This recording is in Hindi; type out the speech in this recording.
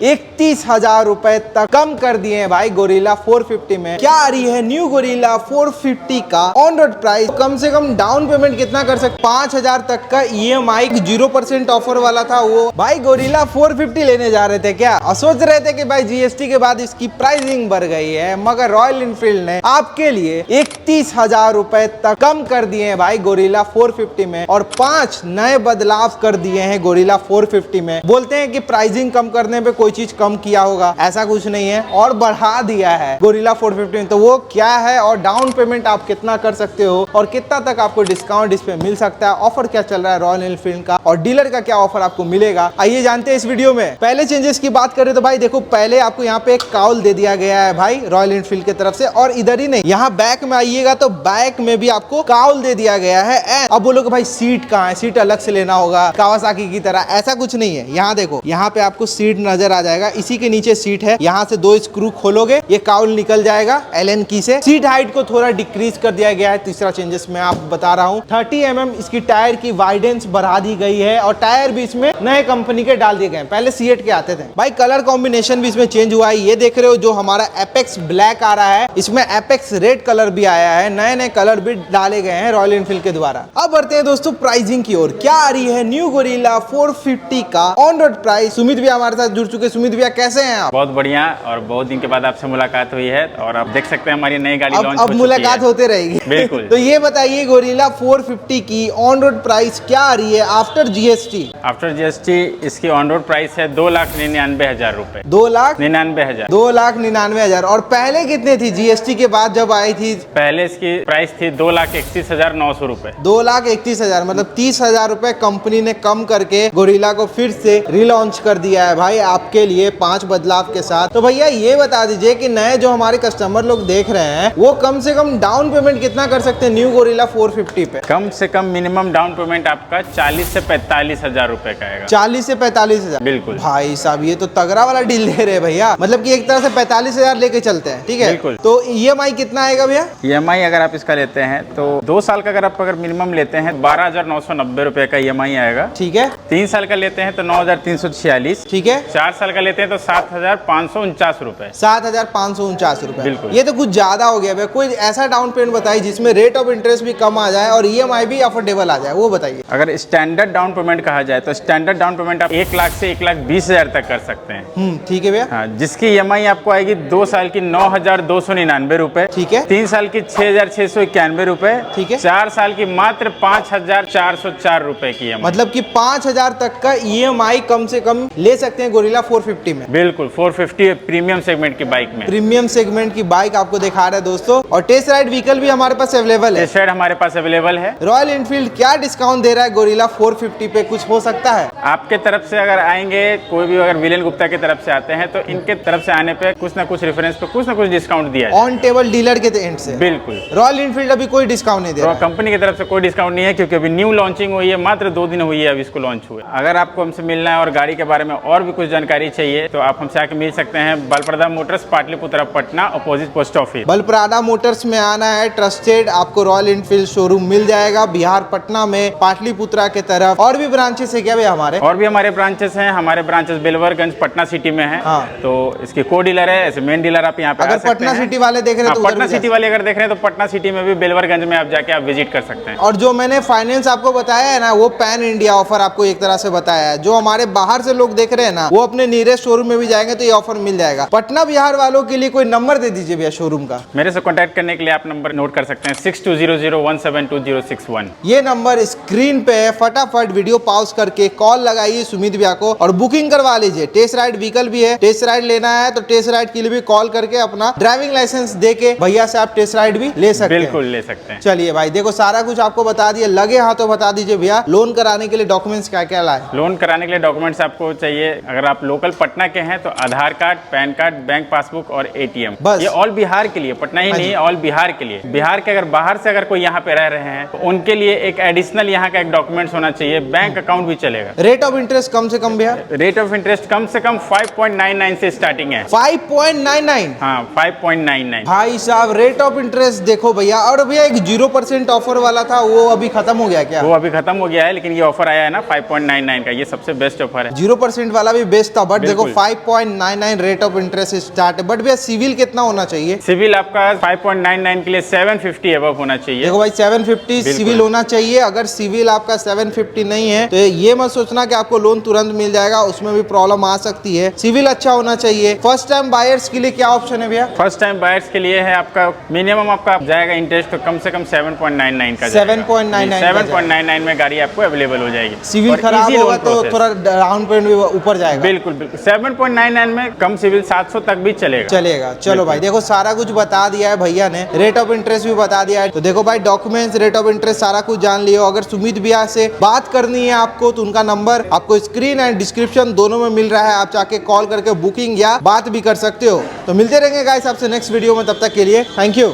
31,000 रुपए तक कम कर दिए हैं भाई गोरिल्ला 450 में। क्या आ रही है न्यू गोरिल्ला 450 का ऑन रोड प्राइस। कम से कम डाउन पेमेंट कितना कर सकते, 5,000 तक का EMI 0% ऑफर वाला था वो। भाई गोरिल्ला 450 लेने जा रहे थे क्या, और सोच रहे थे कि भाई GST के बाद इसकी प्राइसिंग बढ़ गई है, मगर रॉयल एनफील्ड ने आपके लिए 31,000 रुपए तक कम कर दिए हैं भाई गोरिल्ला 450 में, और 5 नए बदलाव कर दिए हैं गोरिल्ला 450 में। बोलते हैं कि प्राइसिंग कम करने पे कोई चीज कम किया होगा, ऐसा कुछ नहीं है, और बढ़ा दिया है गोरिल्ला 450 में। तो वो क्या है और डाउन पेमेंट आप कितना कर सकते हो और कितना तक आपको डिस्काउंट इस पे मिल सकता है, ऑफर क्या चल रहा है रॉयल एनफील्ड का, और डीलर का क्या ऑफर आपको मिलेगा, आइए जानते हैं इस वीडियो में। पहले चेंजेस की बात करें तो भाई देखो, पहले आपको यहाँ पे एक काउल दे दिया गया है भाई रॉयल एनफील्ड की तरफ से, और इधर ही नहीं, यहाँ बैक में आइएगा तो बैक में भी आपको काउल दे दिया गया है। अब बोलोगे भाई सीट कहाँ है, सीट अलग से लेना होगा कावासाकी की तरह, ऐसा कुछ नहीं है। यहाँ देखो, यहाँ पे आपको सीट नजर आ जाएगा, इसी के नीचे सीट है, यहाँ से 2 स्क्रू खोलोगे ये काउल निकल जाएगा एलन की से। सीट हाइट को थोड़ा डिक्रीज कर दिया गया है, तीसरा चेंजेस मैं आप बता रहा हूँ। 30 mm इसकी टायर की वाइडेंस बढ़ा दी गई है, और टायर भी इसमें नए कंपनी के डाल दिए गए हैं, पहले सीएट के आते थे भाई। कलर कॉम्बिनेशन भी इसमें चेंज हुआ है, ये देख रहे हो जो हमारा एपेक्स ब्लैक आ रहा है, इसमें एपेक्स रेड कलर भी आया है, नए नए कलर भी डाले गए हैं रॉयल एनफील्ड के द्वारा। अब बढ़ते हैं दोस्तों प्राइसिंग की ओर। क्या आ रही है न्यू गोरिल्ला 450 का ऑन रोड प्राइस। सुमित भैया हमारे साथ जुड़ चुके। सुमित भैया कैसे हैं आप? बहुत बढ़िया, और बहुत दिन के बाद आपसे मुलाकात हुई है, और आप देख सकते हैं हमारी नई गाड़ी लॉन्च हो चुकी है। मुलाकात होते रहेगी बिल्कुल। तो ये बताइए गोरिल्ला 450 की ऑन रोड प्राइस क्या आ रही है आफ्टर GST? आफ्टर GST इसकी ऑन रोड प्राइस है 2,99,000 रुपए। 2,99,000 2,99,000। और पहले कितने थी GST के बाद जब आई थी? पहले इसकी प्राइस थी 2,31,900 रुपए। 2,31,000 मतलब 30,000 रुपए कंपनी ने कम करके गोरिल्ला को फिर से रिलॉन्च कर दिया है भाई आपके लिए 5 बदलाव के साथ। तो भैया ये बता दीजिए कि नए जो हमारे कस्टमर लोग देख रहे हैं वो कम से कम डाउन पेमेंट कितना कर सकते हैं न्यू गोरिल्ला 450 पे? कम से कम मिनिमम डाउन पेमेंट आपका 40 से 45,000 रुपए का आएगा। 40 से 45,000 बिल्कुल भाई साहब, ये तो तगड़ा वाला डील दे रहे भैया, मतलब कि एक तरह से 45,000 लेके चलते हैं, ठीक है? बिल्कुल। तो EMI कितना आएगा भैया? EMI अगर आप इसका लेते हैं तो 2 साल का अगर मिनिमम लेते हैं 12,990 रुपए का EMI आएगा, ठीक है। 3 साल का लेते हैं तो 9,346, ठीक है। 4 साल का लेते हैं तो 7,549 रुपए। 7,549 रुपए। बिल्कुल, ये तो कुछ ज्यादा हो गया भैया। कोई ऐसा डाउन पेमेंट बताइए जिसमें रेट ऑफ इंटरेस्ट भी कम आ जाए और EMI भी अफोर्डेबल आ जाए, वो बताइए। अगर स्टैंडर्ड डाउन पेमेंट कहा जाए तो स्टैंडर्ड डाउन पेमेंट आप 1 लाख से 1,20,000 तक कर सकते हैं। ठीक है भैया। हाँ, जिसकी EMI आपको आएगी 2 साल की 9,299 रुपए, ठीक है। 3 साल की 6,691 रुपए, ठीक है। 4 साल की मात्र 5,404 रुपए की EMI। मतलब कि 5,000 तक का EMI कम से कम ले सकते हैं गोरिल्ला 450 में। बिल्कुल, 450 प्रीमियम सेगमेंट की बाइक में। प्रीमियम सेगमेंट की बाइक आपको दिखा रहे हैं दोस्तों, और टेस्ट राइड व्हीकल भी हमारे पास अवेलेबल है। टेस्ट राइड हमारे पास अवेलेबल है। रॉयल एनफील्ड क्या डिस्काउंट दे रहा है गोरिल्ला 450 पे, कुछ हो सकता है? आपके तरफ से अगर आएंगे, कोई भी अगर विलेन गुप्ता की तरफ से आते हैं तो इनके तरफ से आने पे कुछ ना कुछ रेफरेंस पे कुछ ना कुछ डिस्काउंट दिया ऑन टेबल डीलर के एंड से। बिल्कुल। रॉयल एनफील्ड अभी कोई डिस्काउंट नहीं दे रहा है। कंपनी की तरफ से कोई डिस्काउंट नहीं है, क्योंकि अभी न्यू लॉन्चिंग हुई है, मात्र 2 दिन हुई है अभी इसको लॉन्च हुए। अगर आपको हमसे मिलना है और गाड़ी के बारे में और भी कुछ जानकारी चाहिए तो आप हमसे आके मिल सकते हैं। Balprada Motors, Pataliputra, Patna, opposite post office. Balprada Motors में आना है, ट्रस्टेड आपको रॉयल एनफील्ड शोरूम मिल जाएगा बिहार पटना में, पाटलिपुत्रा के तरफ। और भी ब्रांचेस है क्या भैया हमारे? और भी हमारे ब्रांचेस हैं। हमारे ब्रांचेस बेलवरगंज पटना सिटी में है। हाँ। तो इसकी को डीलर है, ऐसे मेन डीलर आप यहाँ पे अगर पटना सिटी वाले देख रहे हैं तो पटना सिटी वाले अगर देख रहे हैं तो पटना सिटी में भी बेलवरगंज में आप जाके आप विजिट कर सकते हैं। और जो मैंने फाइनेंस आपको बताया है ना, वो पैन इंडिया ऑफर आपको एक तरह से बताया है। जो हमारे बाहर से लोग देख रहे हैं ना, वो अपने नियरेस्ट शोरूम में भी जाएंगे तो ये ऑफर मिल जाएगा। पटना बिहार वालों के लिए कोई नंबर दे दीजिए भैया शोरूम का। मेरे से कांटेक्ट करने के लिए आप नंबर नोट कर सकते हैं 6200172061। ये नंबर स्क्रीन पे है, फटाफट वीडियो पॉज करके कॉल लगाइए सुमित भैया को और बुकिंग करवा लीजिए। टेस्ट राइड व्हीकल भी है, टेस्ट राइड लेना है तो टेस्ट राइड के लिए भी कॉल करके अपना ड्राइविंग लाइसेंस देके भैया से आप टेस्ट राइड भी ले सकते हैं। बिल्कुल ले सकते हैं। चलिए भाई देखो, सारा कुछ आपको बता दिया, लगे हाथों बता दीजिए भैया लोन कराने के लिए डॉक्यूमेंट्स क्या क्या लाए? लोन कराने के लिए डॉक्यूमेंट्स आपको चाहिए, अगर आप लोकल पटना के हैं तो Aadhaar card, PAN card, bank passbook और ATM। बस। ये ऑल बिहार के लिए, पटना ही नहीं, ऑल बिहार के लिए। बिहार के अगर बाहर से अगर कोई यहाँ पे रह रहे हैं तो उनके लिए एक एडिशनल यहाँ का एक डॉक्यूमेंट्स होना चाहिए। बैंक अकाउंट भी चलेगा। रेट ऑफ इंटरेस्ट कम से कम भैया? रेट ऑफ इंटरेस्ट कम से कम 5.99 से स्टार्टिंग है। 5.99? हाँ, 5.99। भाई साहब रेट ऑफ इंटरेस्ट देखो भैया। और भैया एक 0% ऑफर वाला था वो अभी खत्म हो गया क्या? वो अभी खत्म हो गया है, लेकिन ये ऑफर आया है ना 5.99 का, ये सबसे बेस्ट ऑफर है। 0% वाला भी बेस्ट था, बट देखो बिल्कुल। 5.99 रेट ऑफ इंटरेस्ट स्टार्ट है। बट भैया सिविल कितना होना चाहिए? सिविल आपका 5.99 के लिए 750 अबव होना चाहिए। देखो भाई 750 सिविल होना चाहिए। अगर सिविल आपका 750 नहीं है तो ये मत सोचना कि आपको लोन तुरंत मिल जाएगा, उसमें भी प्रॉब्लम आ सकती है। सिविल अच्छा होना चाहिए। फर्स्ट टाइम बायर्स के लिए क्या ऑप्शन है भैया? फर्स्ट टाइम बायर्स के लिए है आपका मिनिमम आपका जाएगा इंटरेस्ट तो कम से कम 7.99 का 7.99 7.99 में गाड़ी आपको अवेलेबल हो जाएगी। सिविल और खराब easy होगा loan तो process। थोड़ा डाउन पेमेंट भी ऊपर जाएगा। बिल्कुल बिल्कुल 7.99 में कम सिविल 700 तक भी चलेगा। चलो भाई देखो सारा कुछ बता दिया है भैया ने, रेट ऑफ इंटरेस्ट भी बता दिया है। तो देखो भाई डॉक्यूमेंट्स, रेट ऑफ इंटरेस्ट सारा कुछ जान लियो। अगर सुमित भैया से बात करनी है आपको तो उनका नंबर आपको स्क्रीन एंड डिस्क्रिप्शन दोनों में मिल रहा है, आप जाके कॉल करके बुकिंग या बात भी कर सकते हो। तो मिलते रहेंगे गाइस आपसे नेक्स्ट वीडियो में, तब तक के लिए थैंक यू।